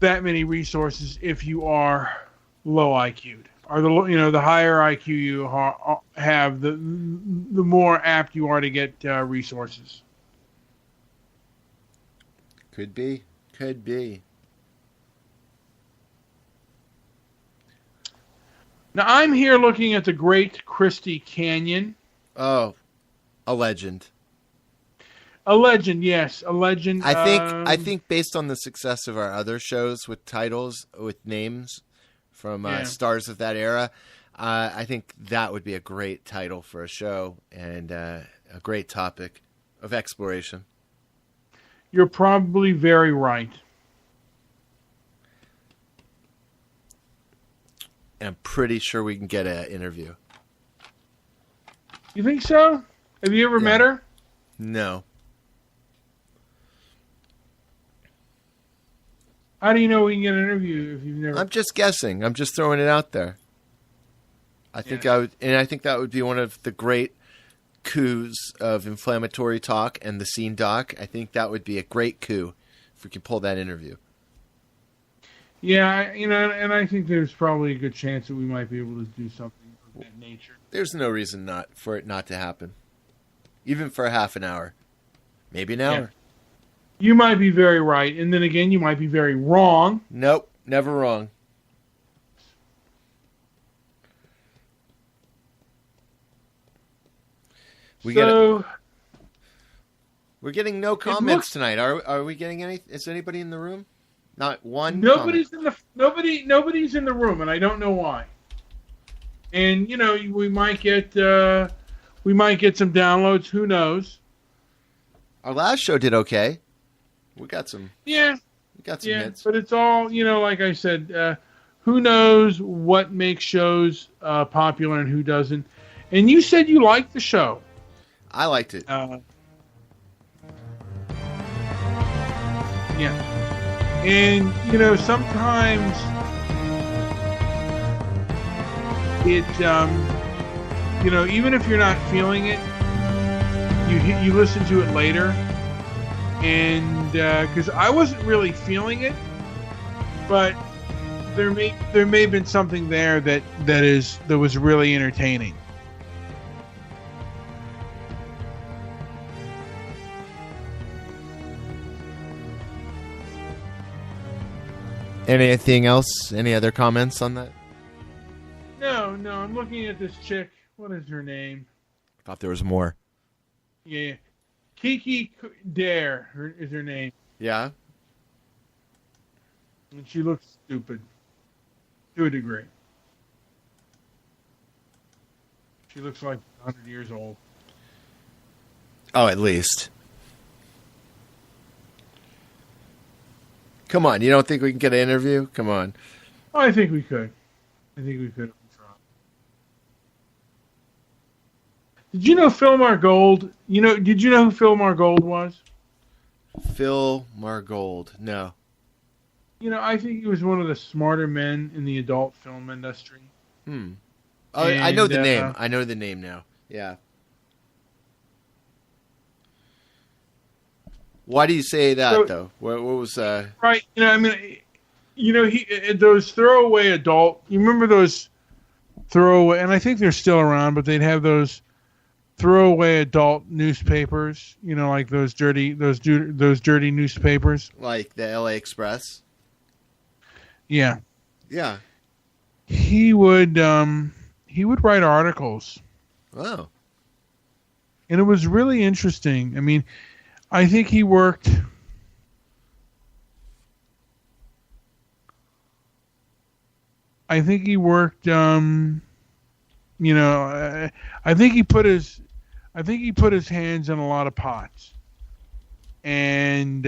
that many resources if you are low IQ'd. Or the higher IQ you have, the more apt you are to get resources. Could be. Now I'm here looking at the Great Christie Canyon. Oh, a legend. A legend, yes, a legend. I think based on the success of our other shows with titles, with names from stars of that era, I think that would be a great title for a show and a great topic of exploration. You're probably very right. And I'm pretty sure we can get an interview. You think so? Have you ever met her? No. How do you know we can get an interview if you've never? I'm just guessing. I'm just throwing it out there. I think I think that would be one of the great coups of inflammatory talk and the scene doc. I think that would be a great coup if we could pull that interview. Yeah, and I think there's probably a good chance that we might be able to do something of that nature. There's no reason for it not to happen, even for a half an hour, maybe an hour. You might be very right, and then again, you might be very wrong. Nope, never wrong. We're getting no comments tonight. Are we getting any? Is anybody in the room? Not one. Nobody's Nobody's in the room, and I don't know why. And we might get some downloads. Who knows? Our last show did okay. We got some. Yeah. We got some hits. But it's all like I said. Who knows what makes shows popular and who doesn't? And you said you liked the show. I liked it. Yeah. And, sometimes it, even if you're not feeling it, you listen to it later. And, because I wasn't really feeling it, but there may have been something there that was really entertaining. Anything else? Any other comments on that? No. I'm looking at this chick. What is her name? Thought there was more. Yeah. Kiki Dare is her name. Yeah. And she looks stupid. To a degree. She looks like 100 years old. Oh, at least. Come on, you don't think we can get an interview? Come on. Oh, I think we could. Did you know Phil Margold? Did you know who Phil Margold was? Phil Margold, no. I think he was one of the smarter men in the adult film industry. Oh, I know the name. I know the name now. Yeah. Why do you say that, though? What was... Right, those throwaway adult... You remember those throwaway... And I think they're still around, but they'd have those throwaway adult newspapers, like those dirty newspapers. Like the LA Express? Yeah. Yeah. He would write articles. Oh. And it was really interesting. I mean... I think he worked. I think he put his hands in a lot of pots, and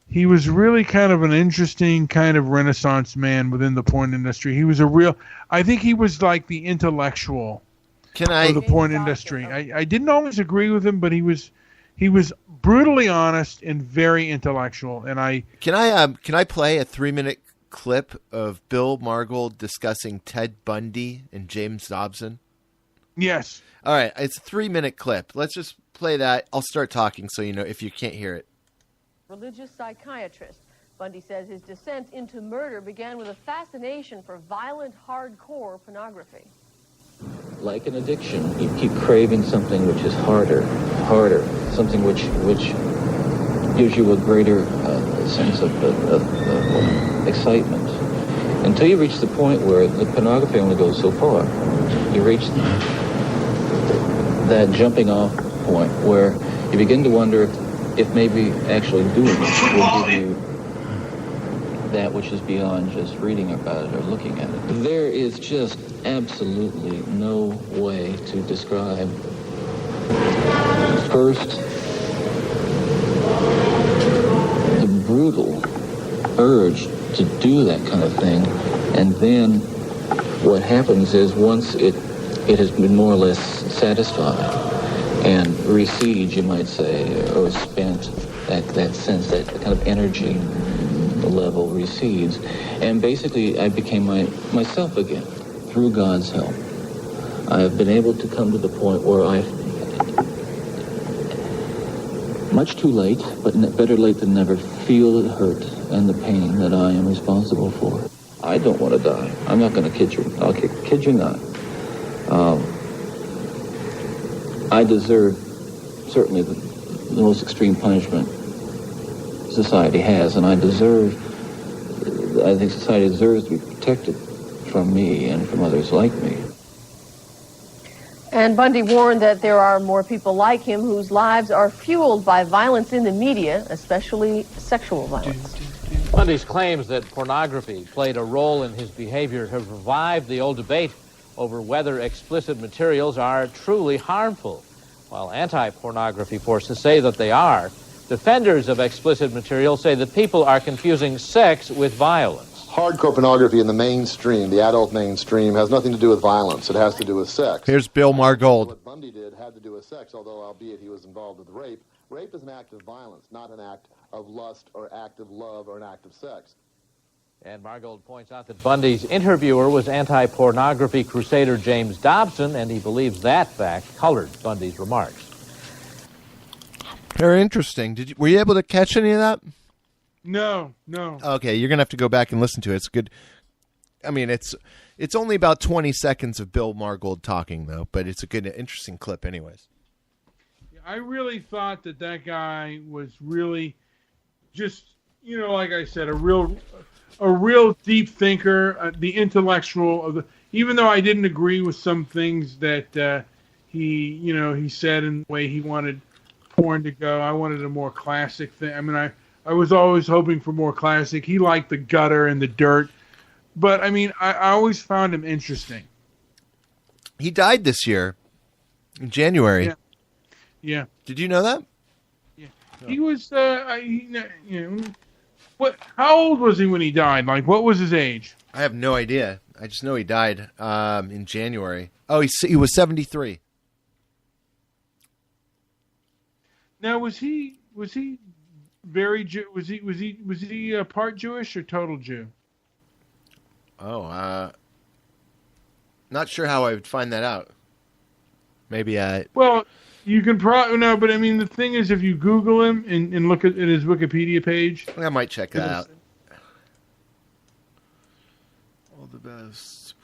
he was really kind of an interesting kind of Renaissance man within the porn industry. He was I think he was like the intellectual. Of the porn industry. I didn't always agree with him, but he was brutally honest and very intellectual. And can I play a 3-minute clip of Bill Margold discussing Ted Bundy and James Dobson? Yes. All right, it's a 3-minute clip. Let's just play that. I'll start talking so you know if you can't hear it. Religious psychiatrist Bundy says his descent into murder began with a fascination for violent, hardcore pornography. Like an addiction, you keep craving something which is harder, something which gives you a greater sense of excitement. Until you reach the point where the pornography only goes so far. You reach that jumping off point where you begin to wonder if maybe actually doing it will give you that which is beyond just reading about it or looking at it. There is just absolutely no way to describe. First, the brutal urge to do that kind of thing, and then what happens is once it has been more or less satisfied and recedes, you might say, or spent, that sense, that kind of energy level recedes, and basically I became myself again through God's help. I have been able to come to the point where much too late, but better late than never, feel the hurt and the pain that I am responsible for. I don't want to die. I'm not going to kid you. I'll kid you not. I deserve certainly the most extreme punishment society has, and I think society deserves to be protected from me and from others like me. And Bundy warned that there are more people like him whose lives are fueled by violence in the media, especially sexual violence. Bundy's claims that pornography played a role in his behavior have revived the old debate over whether explicit materials are truly harmful. While anti-pornography forces say that they are, defenders of explicit material say that people are confusing sex with violence. Hardcore pornography in the mainstream, the adult mainstream, has nothing to do with violence. It has to do with sex. Here's Bill Margold. What Bundy did had to do with sex, although albeit he was involved with rape. Rape is an act of violence, not an act of lust or act of love or an act of sex. And Margold points out that Bundy's interviewer was anti-pornography crusader James Dobson, and he believes that fact colored Bundy's remarks. Very interesting. Were you able to catch any of that? No. Okay, you're going to have to go back and listen to it. It's good. I mean, it's only about 20 seconds of Bill Margold talking, though, but it's a good, interesting clip anyways. I really thought that guy was really just, like I said, a real deep thinker, the intellectual of the. Even though I didn't agree with some things that he said in the way he wanted porn to go, I wanted a more classic thing. I mean, I was always hoping for more classic. He liked the gutter and the dirt, but I mean, I always found him interesting. He died this year, in January. Yeah. Did you know that? Yeah. He was. What? How old was he when he died? Like, what was his age? I have no idea. I just know he died in January. Oh, he was 73. Now, was he very was he part Jewish or total Jew? Oh, not sure how I would find that out. Maybe Well, you can probably no, but I mean the thing is, if you Google him and look at his Wikipedia page, I might check that out. All the best.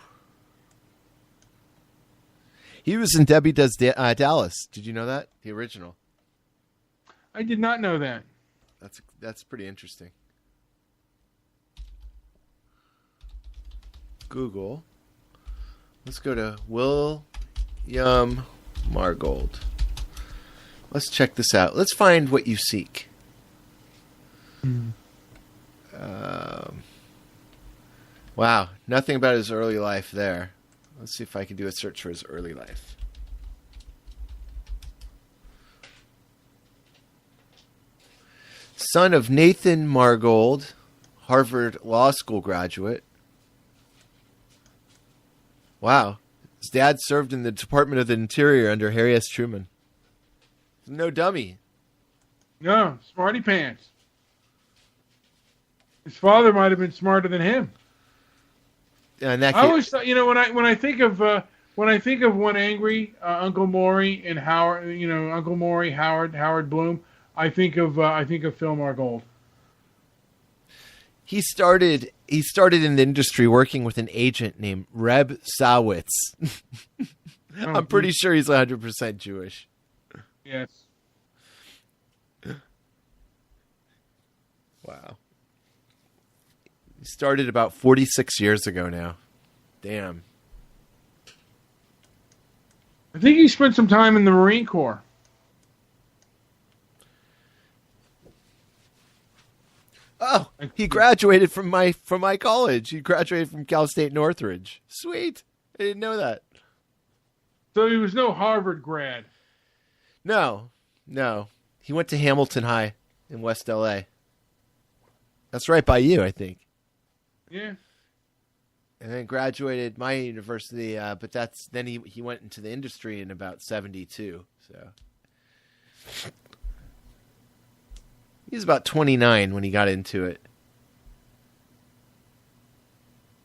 He was in Debbie Does Dallas. Did you know that? The original. I did not know that. That's pretty interesting. Google. Let's go to William Margold. Let's check this out. Let's find what you seek. Wow, nothing about his early life there. Let's see if I can do a search for his early life. Son of Nathan Margold, Harvard Law School graduate. Wow. His dad served in the Department of the Interior under Harry S. Truman. No dummy. No, smarty pants. His father might have been smarter than him. And that I always thought, when I think of One Angry, Uncle Maury and Howard, Uncle Maury, Howard Bloom, I think of Phil Margold. He started in the industry working with an agent named Reb Sawitz. I'm pretty sure he's 100% Jewish. Yes. Wow. He started about 46 years ago now. Damn. I think he spent some time in the Marine Corps. Oh, he graduated from my college. He graduated from Cal State Northridge. Sweet. I didn't know that. So he was no Harvard grad. No. He went to Hamilton High in West LA. That's right by you, I think. Yeah. And then graduated my university, but then he went into the industry in about 72. So he was about 29 when he got into it.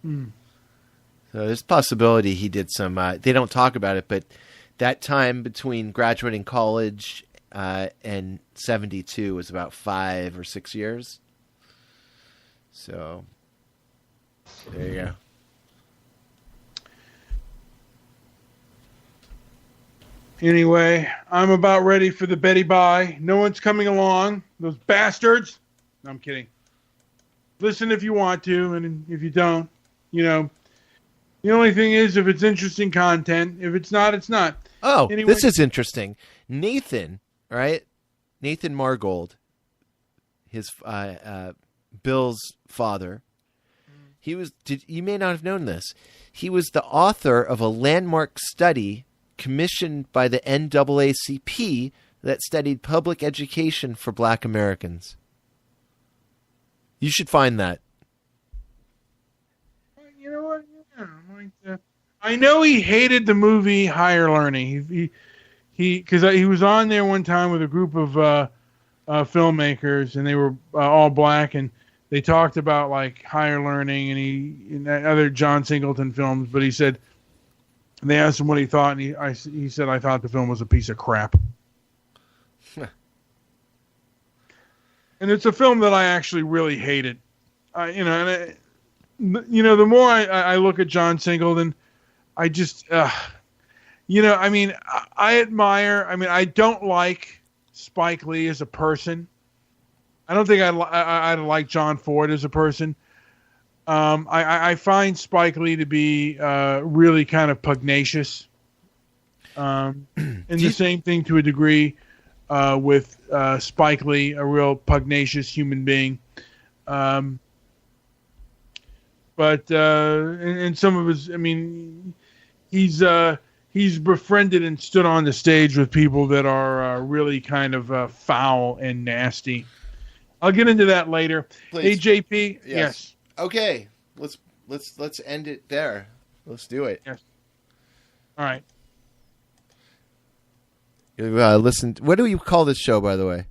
So there's a possibility he did some. They don't talk about it, but that time between graduating college and 72 was about 5 or 6 years. So there you go. Anyway, I'm about ready for the Betty Bye. No one's coming along. Those bastards. No, I'm kidding. Listen if you want to, and if you don't, the only thing is if it's interesting content. If it's not, it's not. Oh, anyway. This is interesting. Nathan, right? Nathan Margold, his Bill's father. You may not have known this. He was the author of a landmark study commissioned by the NAACP that studied public education for Black Americans. You should find that. You know what? Yeah, I know he hated the movie Higher Learning. Because he was on there one time with a group of filmmakers, and they were all black, and they talked about like Higher Learning and other John Singleton films. But he said. And they asked him what he thought, and he said, "I thought the film was a piece of crap." And it's a film that I actually really hated. The more I look at John Singleton, I just, I admire. I don't like Spike Lee as a person. I don't think I'd like John Ford as a person. I find Spike Lee to be really kind of pugnacious. And the same thing to a degree with Spike Lee, a real pugnacious human being. But in some of his, he's befriended and stood on the stage with people that are really kind of foul and nasty. I'll get into that later. Please. Hey, JP. Yes. Okay, let's end it there. Let's do it. Yes. All right. Listen. What do you call this show, by the way?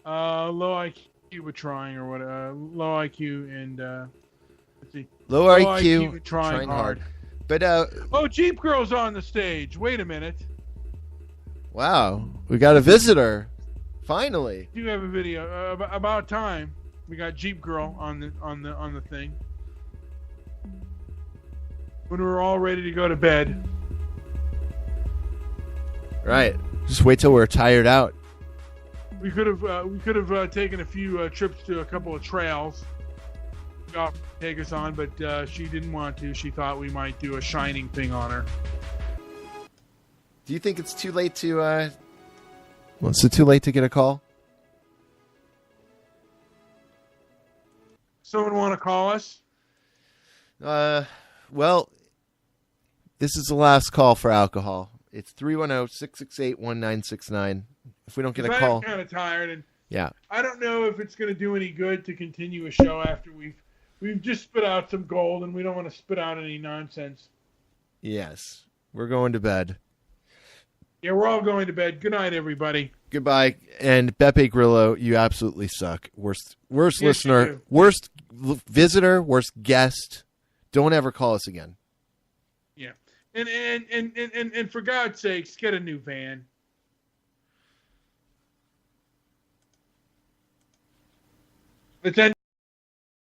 Low IQ with trying, or what? Low IQ and let's see. Low IQ trying hard. But Jeep Girl's on the stage. Wait a minute. Wow, we got a visitor. Finally. You have a video about time. We got Jeep Girl on the thing. When we're all ready to go to bed. Right. Just wait till we're tired out. We could have taken a few trips to a couple of trails. To take us on, but she didn't want to. She thought we might do a Shining thing on her. Do you think it's too late to? Is it too late to get a call? Someone want to call us? Well, this is the last call for alcohol. It's 310-668-1969. If we don't get a call, I'm kind of tired, and yeah, I don't know if it's going to do any good to continue a show after we've just spit out some gold, and we don't want to spit out any nonsense. Yes, we're going to bed. Yeah, we're all going to bed. Good night, everybody. Goodbye. And Beppe Grillo, you absolutely suck. Worst listener, worst visitor, worst guest. Don't ever call us again. Yeah. And for God's sakes, get a new van. Let's end